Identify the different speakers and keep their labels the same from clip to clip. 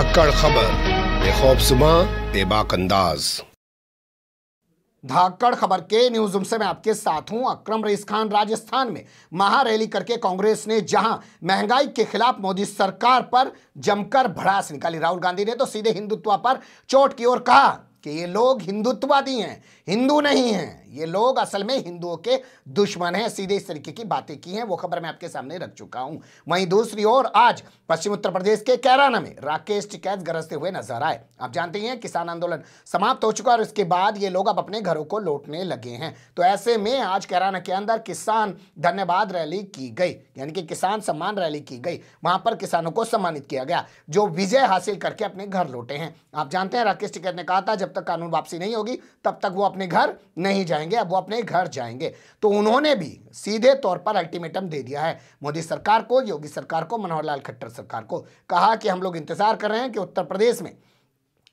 Speaker 1: धाकड़ खबर, बेखौफसुमा बेबाक अंदाज।
Speaker 2: धाकड़ खबर के न्यूज रूम से मैं आपके साथ हूं अकरम रईस खान। राजस्थान में महारैली करके कांग्रेस ने जहां महंगाई के खिलाफ मोदी सरकार पर जमकर भड़ास निकाली, राहुल गांधी ने तो सीधे हिंदुत्व पर चोट की ओर कहा कि ये लोग हिंदुत्ववादी हैं, हिंदू नहीं हैं, ये लोग असल में हिंदुओं के दुश्मन हैं। सीधे इस तरीके की बातें की हैं, वो खबर मैं आपके सामने रख चुका हूं। वहीं दूसरी ओर आज पश्चिम उत्तर प्रदेश के कैराना में राकेश टिकैत गरजते हुए नजर आए। आप जानते हैं किसान आंदोलन समाप्त हो चुका और इसके बाद ये लोग अब अपने घरों को लौटने लगे हैं। तो ऐसे में आज कैराना के अंदर किसान धन्यवाद रैली की गई, यानी कि किसान सम्मान रैली की गई। वहां पर किसानों को सम्मानित किया गया जो विजय हासिल करके अपने घर लौटे हैं। आप जानते हैं राकेश टिकैत ने कहा था जब तक कानून वापसी नहीं होगी तब तक वो अपने घर नहीं जाएंगे, अब वो अपने घर जाएंगे। तो उन्होंने भी सीधे तौर पर अल्टीमेटम दे दिया है मोदी सरकार को, योगी सरकार को, मनोहर लाल खट्टर सरकार को। कहा कि हम लोग इंतजार कर रहे हैं कि उत्तर प्रदेश में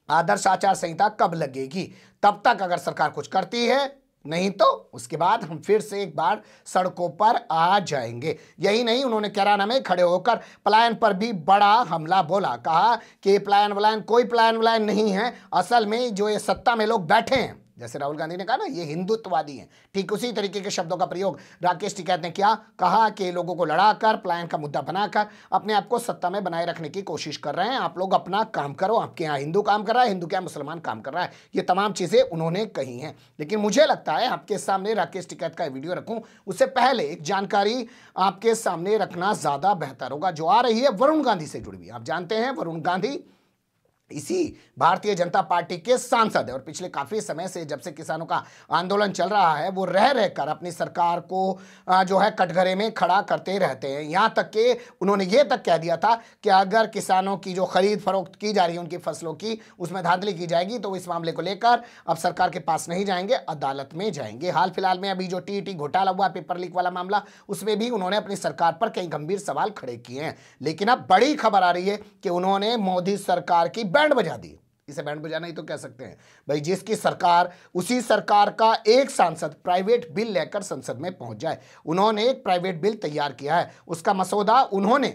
Speaker 2: आदर्श आचार संहिता कब लगेगी, तब तक अगर सरकार कुछ करती है, नहीं तो उसके बाद हम फिर से एक बार सड़कों पर आ जाएंगे। यही नहीं, उन्होंने कैराना में खड़े होकर पलायन पर भी बड़ा हमला बोला। कहा कि पलायन वलायन कोई पलायन वलायन नहीं है, असल में जो ये सत्ता में लोग बैठे हैं, जैसे राहुल गांधी ने कहा ना ये हिंदुत्ववादी हैं, ठीक उसी तरीके के शब्दों का प्रयोग राकेश टिकैत ने किया। कहा कि लोगों को लड़ाकर पलायन का मुद्दा बनाकर अपने आप को सत्ता में बनाए रखने की कोशिश कर रहे हैं। आप लोग अपना काम करो, आपके यहाँ हिंदू काम कर रहा है, हिंदू के यहाँ मुसलमान काम कर रहा है, ये तमाम चीज़ें उन्होंने कही हैं। लेकिन मुझे लगता है आपके सामने राकेश टिकैत का वीडियो रखूँ उससे पहले एक जानकारी आपके सामने रखना ज़्यादा बेहतर होगा जो आ रही है वरुण गांधी से जुड़ी हुई। आप जानते हैं वरुण गांधी इसी भारतीय जनता पार्टी के सांसद है और पिछले काफी समय से जब से किसानों का आंदोलन चल रहा है वो रह रहकर अपनी सरकार को जो है कटघरे में खड़ा करते रहते हैं। यहाँ तक कि उन्होंने ये तक कह दिया था कि अगर किसानों की जो खरीद फरोख्त की जा रही है उनकी फसलों की, उसमें धांधली की जाएगी तो इस मामले को लेकर अब सरकार के पास नहीं जाएंगे, अदालत में जाएंगे। हाल फिलहाल में अभी जो टीईटी घोटाला हुआ, पेपर लीक वाला मामला, उसमें भी उन्होंने अपनी सरकार पर कई गंभीर सवाल खड़े किए हैं। लेकिन अब बड़ी खबर आ रही है कि उन्होंने मोदी सरकार की बैंड बजा दी। इसे बैंड बजाना ही तो कह सकते हैं भाई, जिसकी सरकार, उसी सरकार का एक सांसद प्राइवेट बिल लेकर संसद में पहुंच जाए। उन्होंने एक प्राइवेट बिल तैयार किया है, उसका मसौदा उन्होंने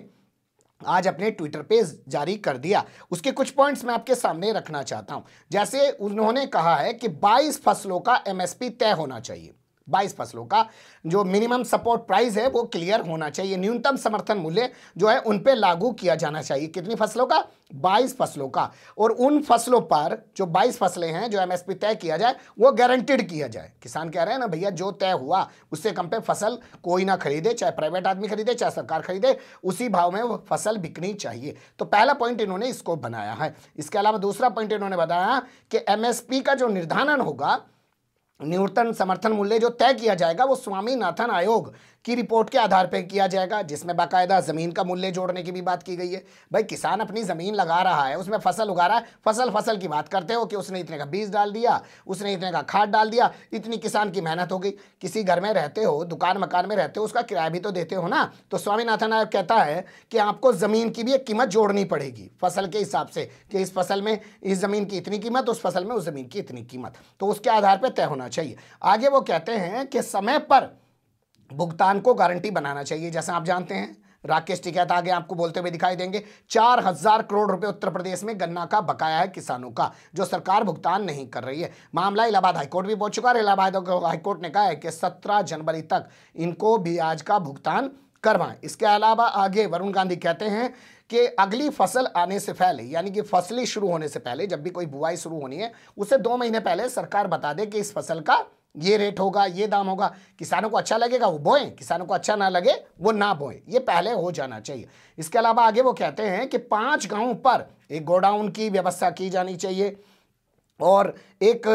Speaker 2: आज अपने ट्विटर पे जारी कर दिया। उसके कुछ पॉइंट्स मैं आपके सामने रखना चाहता हूं। जैसे उन्होंने कहा है कि 22 फसलों का एमएसपी तय होना चाहिए, 22 फसलों का जो मिनिमम सपोर्ट प्राइस है वो क्लियर होना चाहिए, न्यूनतम समर्थन मूल्य जो है उन पे लागू किया जाना चाहिए। कितनी फसलों का? 22 फसलों का। और उन फसलों पर जो 22 फसलें हैं जो एमएसपी तय किया जाए वो गारंटीड किया जाए। किसान कह रहे हैं ना भैया जो तय हुआ उससे कम पे फसल कोई ना खरीदे, चाहे प्राइवेट आदमी खरीदे चाहे सरकार खरीदे, उसी भाव में वो फसल बिकनी चाहिए। तो पहला पॉइंट इन्होंने इसको बनाया है। इसके अलावा दूसरा पॉइंट इन्होंने बताया कि एमएसपी का जो निर्धारण होगा, न्यूनतम समर्थन मूल्य जो तय किया जाएगा वो स्वामीनाथन आयोग की रिपोर्ट के आधार पर किया जाएगा, जिसमें बाकायदा जमीन का मूल्य जोड़ने की भी बात की गई है। भाई किसान अपनी जमीन लगा रहा है, उसमें फसल उगा रहा है, फसल की बात करते हो कि उसने इतने का बीज डाल दिया, उसने इतने का खाद डाल दिया, इतनी किसान की मेहनत हो गई। किसी घर में रहते हो, दुकान मकान में रहते हो, उसका किराया भी तो देते हो ना। तो स्वामीनाथन आयोग कहता है कि आपको जमीन की भी एक कीमत जोड़नी पड़ेगी फसल के हिसाब से कि इस फसल में इस जमीन की इतनी कीमत, उस फसल में उस जमीन की इतनी कीमत, तो उसके आधार पर तय होना चाहिए। आगे वो कहते हैं कि समय पर भुगतान को गारंटी बनाना चाहिए। जैसे आप जानते हैं राकेश टिकैत आगे आपको बोलते हुए दिखाई देंगे, 4000 करोड़ रुपए उत्तर प्रदेश में गन्ना का बकाया है किसानों का, जो सरकार भुगतान नहीं कर रही है। मामला इलाहाबाद हाईकोर्ट भी पहुंच चुका है। इलाहाबाद हाईकोर्ट ने कहा है कि 17 जनवरी तक इनको ब्याज का भुगतान करवाएं। इसके अलावा आगे वरुण गांधी कहते हैं कि अगली फसल आने से पहले, यानी कि फसलें शुरू होने से पहले, जब भी कोई बुआई शुरू होनी है उससे 2 महीने पहले सरकार बता दे कि इस फसल का ये रेट होगा, ये दाम होगा। किसानों को अच्छा लगेगा वो बोएं, किसानों को अच्छा ना लगे वो ना बोएं, ये पहले हो जाना चाहिए। इसके अलावा आगे वो कहते हैं कि 5 गांवों पर एक गोडाउन की व्यवस्था की जानी चाहिए और एक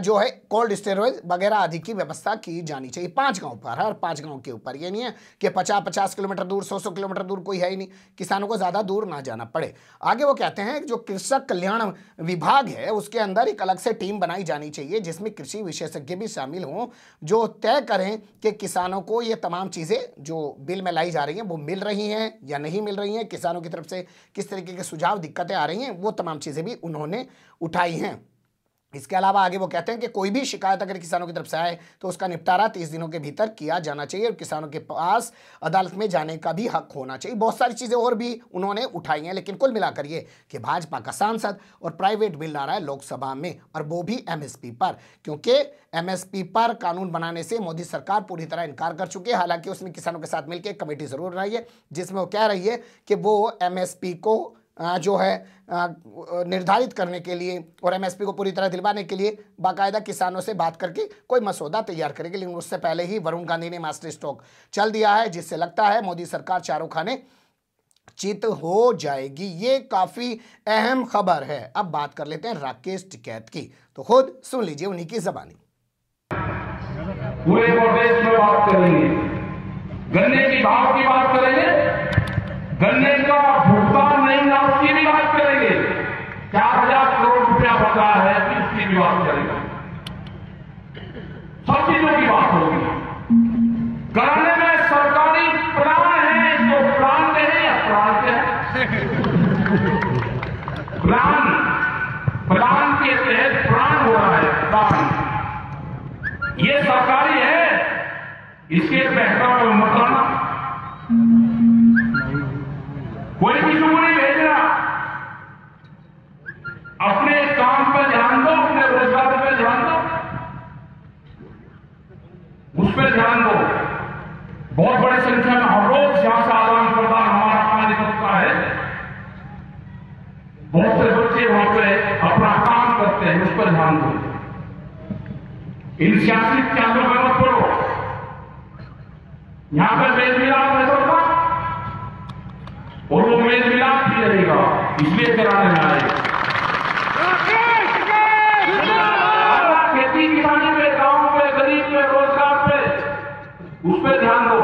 Speaker 2: जो है कोल्ड स्टोरेज वगैरह आदि की व्यवस्था की जानी चाहिए 5 गांव पर, हर 5 गांव के ऊपर। ये नहीं है कि 50-50 किलोमीटर दूर, 100 किलोमीटर दूर कोई है ही नहीं, किसानों को ज़्यादा दूर ना जाना पड़े। आगे वो कहते हैं जो कृषक कल्याण विभाग है उसके अंदर एक अलग से टीम बनाई जानी चाहिए जिसमें कृषि विशेषज्ञ भी शामिल हों, जो तय करें कि किसानों को ये तमाम चीज़ें जो बिल में लाई जा रही हैं वो मिल रही हैं या नहीं मिल रही हैं, किसानों की तरफ से किस तरीके के सुझाव, दिक्कतें आ रही हैं, वो तमाम चीज़ें भी उन्होंने उठाई हैं। इसके अलावा आगे वो कहते हैं कि कोई भी शिकायत अगर किसानों की तरफ से आए तो उसका निपटारा 30 दिनों के भीतर किया जाना चाहिए और किसानों के पास अदालत में जाने का भी हक होना चाहिए। बहुत सारी चीज़ें और भी उन्होंने उठाई हैं, लेकिन कुल मिलाकर ये कि भाजपा का सांसद और प्राइवेट बिल ला रहा है लोकसभा में, और वो भी MSP पर, क्योंकि MSP पर कानून बनाने से मोदी सरकार पूरी तरह इनकार कर चुकी है। हालांकि उसने किसानों के साथ मिलकर एक कमेटी जरूर बनाई है जिसमें वो कह रही है कि वो MSP को जो है निर्धारित करने के लिए और MSP को पूरी तरह दिलवाने के लिए बाकायदा किसानों से बात करके कोई मसौदा तैयार करेगी। लेकिन उससे पहले ही वरुण गांधी ने मास्टर स्ट्रोक चल दिया है, जिससे लगता है मोदी सरकार चारों खाने चित हो जाएगी। ये काफी अहम खबर है। अब बात कर लेते हैं राकेश टिकैत की, तो खुद सुन लीजिए उन्हीं की जबानी।
Speaker 3: पूरे प्रदेश में बात करेंगे, गन्ने की भाव की बात करेंगे, गन्ने का भुगतान नहीं ना उसकी भी बात करेंगे, 4000 करोड़ रुपया बचा है उसकी भी बात करेंगे, सब चीजों की बात होगी। कराने में सरकारी प्लान है, जो प्लान के हैं या प्राण के हैं, प्लान के तहत प्राण हो रहा है, प्राण ये सरकारी है, इसके बहकावे में मत आना। कोई भी शुरू नहीं भेज रहा, अपने काम पर ध्यान दो, अपने रोजगार पर ध्यान दो, उस पर ध्यान दो। बहुत बड़ी संख्या में हर रोज यहां से आदान प्रदान हमारा काम निकलता है, बहुत से बच्चे वहां पे अपना काम करते हैं, उस पर ध्यान दो। इन सियासी चालों में मत पड़ो। यहां पर मेल मिलाप है सबका, और वो मेल मिलाप भी रहेगा, इसलिए कराने में आए। खेती किसानी पे, गांव पे, गरीब पे, रोजगार पे, उस पर ध्यान दो।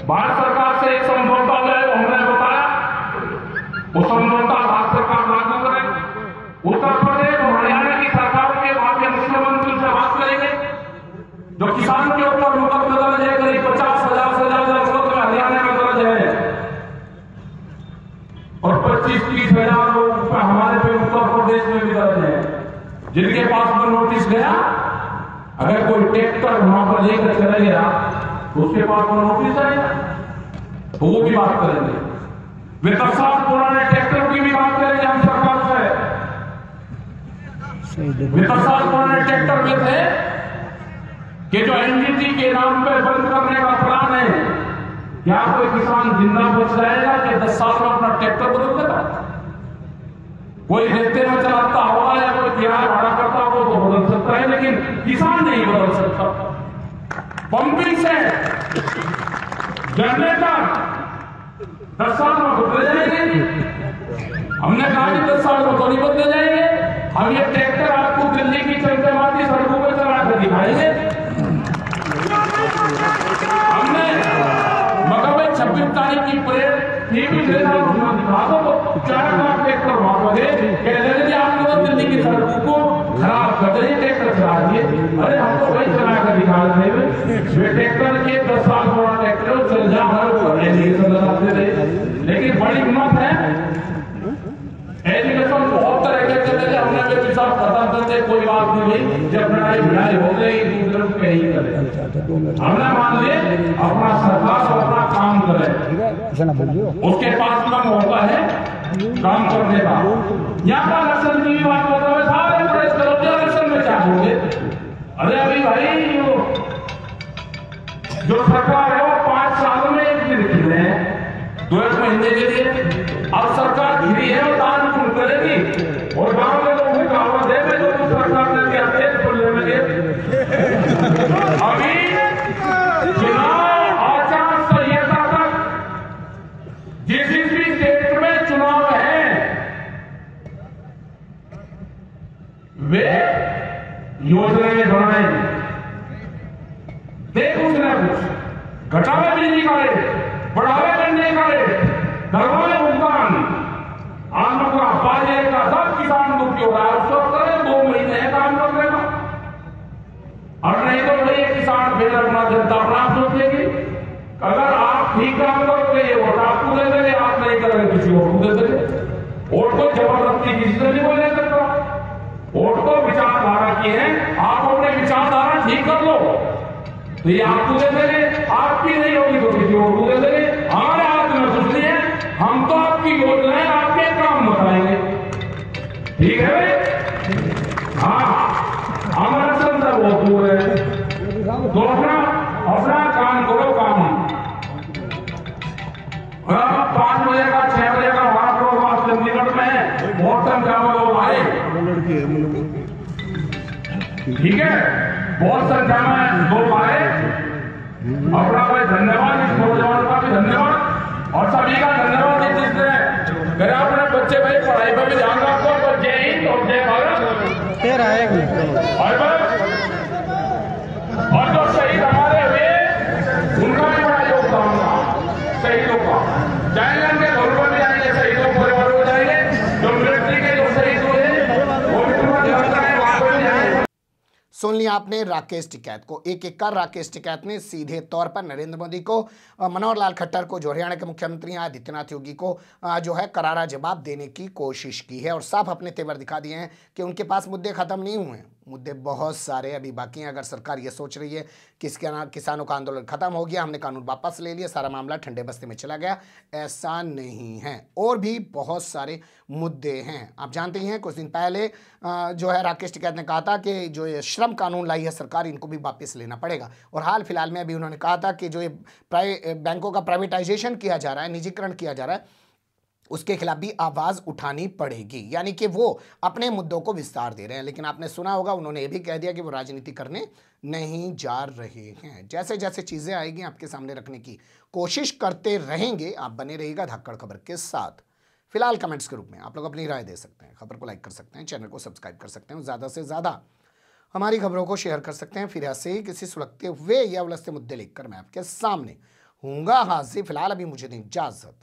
Speaker 3: भारत सरकार से एक समझौता जो है हमने बताया, वो समझौता भारत सरकार लागू करे। उत्तर प्रदेश और हरियाणा की सरकार के वहां के मुख्यमंत्री से बात करेंगे, जो किसान के ऊपर मुकदमा दर्ज है, करीब 50,000 से ज्यादा मुकदमा हरियाणा में दर्ज है, और 25-30 हजार लोग हमारे पे उत्तर प्रदेश में भी दर्ज है, जिनके पास में नोटिस गया। अगर कोई ट्रैक्टर वहां पर लेकर चला गया तो उसके पास में नोटिस आएगा, तो वो भी बात करेंगे। वे 10 साल पुराने ट्रैक्टर की भी बात करेंगे हम सरकार से। वे 10 साल पुराने ट्रैक्टर में थे कि जो NGT के नाम पर बंद करने का प्लान है, क्या कोई किसान जिंदा बच जाएगा कि 10 साल में अपना ट्रैक्टर बदल देगा? कोई रेते में चलाता हुआ या कोई किराया भाड़ा करता हो तो बदल सकता है, लेकिन किसान नहीं बदल सकता। पंपिंग से जनरेटर 10 साल में बदले जाएंगे। हमने कहा कि 10 साल में तो नहीं बदले जाएंगे, हम ये ट्रैक्टर आपको दिल्ली की चमचमाती सड़कों पर चला कर दिखाएंगे। हमने 26 तारीख की परेड टीवी दिखा दो, 4 लाख ट्रैक्टर वहां पर है, आपने तो दिल्ली की सड़कों को खराब कर दिए, ट्रैक्टर चला दिए। अरे हम तो वही चला कर दिखा रहे थे, ट्रैक्टर के 10 साल पुराना ट्रैक्टर चल जा लगाते थे। लेकिन बड़ी हिम्मत है, एजुकेशन बहुत तरह के चले थे, हमने भी पिछाड़ खत्म करते, कोई बात नहीं हुई, जब लड़ाई भिड़ाई हो गई दूसरे को यही करे, हमने मान लिए अपना सरकार अपना काम करे, उसके पास में मौका है काम करने का। यहाँ पर इलेक्शन की भी बात होता है, सारे प्रेस करो इलेक्शन में क्या होंगे। अरे अभी भाई जो सरकार है वो 5 साल में एक दिन खिले हैं, 2 महीने के लिए। अब सरकार घिरी है और दान पुण्य करेगी, और गांव में लोगों को कहावत है जो सरकार ने क्या तेज खुलने लगे। अभी चुनाव आचार संहिता तक जिस भी स्टेट में चुनाव है वे योजनाएं बनाए, देख उसने कुछ घटावे बिजली का रेट, बढ़ावे गन्ने का रेट, करवाए भुगतान, आम का बाजे का सब किसान दुखी हो रहा है। उसको करें 2 महीने काम करने का, और नहीं तो भाई किसान फिर अपना जनता अपना सोचेगी। अगर आप ठीक काम करोगे ये वोट आपको दे देंगे, आप नहीं करेंगे किसी और को दे देंगे। वोट को जबरदस्ती किसी से नहीं बोल सकता, वोट को विचारधारा की है, आप अपने विचारधारा ठीक कर लो। तो ये आपको दे देंगे, आपकी नहीं होगी तो किसी और को दे देंगे। हमारे हाथ में कुछ नहीं है, हम तो आपकी योजनाएं आपके काम बताएंगे, ठीक है भाई? हाँ, हमारा संदर्भ बहुत दूर है, तो अपना काम करो। काम 5 बजे का 6 बजे का हमारा प्रोग्राम चंडीगढ़ में है, बहुत संख्या में लोग आए, ठीक है, बहुत संख्या में लोग आए। अपना भाई धन्यवाद, इस नौजवान का भी धन्यवाद और सभी का धन्यवाद जिसने मेरे अपने बच्चे भाई पढ़ाई पर भी ध्यान रखो। तो जय हिंद और जय भारत। और जो शहीद हमारे हुए उनका भी बड़ा योगदान था, शहीदों का। जाएंगे के घर पर भी जाएंगे, शहीदों परिवार को जाएंगे, जो मिलिट्री के जो शहीद हुए वो भी उनका ध्यान रखें, वहां पर जाएंगे।
Speaker 2: सुन लिया आपने राकेश टिकैत को। एक कर राकेश टिकैत ने सीधे तौर पर नरेंद्र मोदी को, मनोहर लाल खट्टर को, जो हरियाणा के मुख्यमंत्री हैं आदित्यनाथ योगी को जो है करारा जवाब देने की कोशिश की है और साफ अपने तेवर दिखा दिए हैं कि उनके पास मुद्दे खत्म नहीं हुए हैं, मुद्दे बहुत सारे अभी बाकी हैं। अगर सरकार ये सोच रही है कि किसानों का आंदोलन खत्म हो गया, हमने कानून वापस ले लिया, सारा मामला ठंडे बस्ते में चला गया, ऐसा नहीं है। और भी बहुत सारे मुद्दे हैं। आप जानते हैं कुछ दिन पहले जो है राकेश टिकैत ने कहा था कि जो ये श्रम कानून लाई है सरकार, इनको भी वापस लेना पड़ेगा। और हाल फिलहाल में अभी उन्होंने कहा था कि जो ये बैंकों का प्राइवेटाइजेशन किया जा रहा है, निजीकरण किया जा रहा है, उसके खिलाफ भी आवाज उठानी पड़ेगी। यानी कि वो अपने मुद्दों को विस्तार दे रहे हैं। लेकिन आपने सुना होगा उन्होंने ये भी कह दिया कि वो राजनीति करने नहीं जा रहे हैं। जैसे जैसे चीजें आएगी आपके सामने रखने की कोशिश करते रहेंगे। आप बने रहिएगा धाकड़ खबर के साथ। फिलहाल कमेंट्स के रूप में आप लोग अपनी राय दे सकते हैं, खबर को लाइक कर सकते हैं, चैनल को सब्सक्राइब कर सकते हैं, ज़्यादा से ज़्यादा हमारी खबरों को शेयर कर सकते हैं। फिर ऐसे ही किसी सुलगते हुए या उलझते मुद्दे लेकर मैं आपके सामने हूँगा हाजिर। फिलहाल अभी मुझे दें इजाज़त।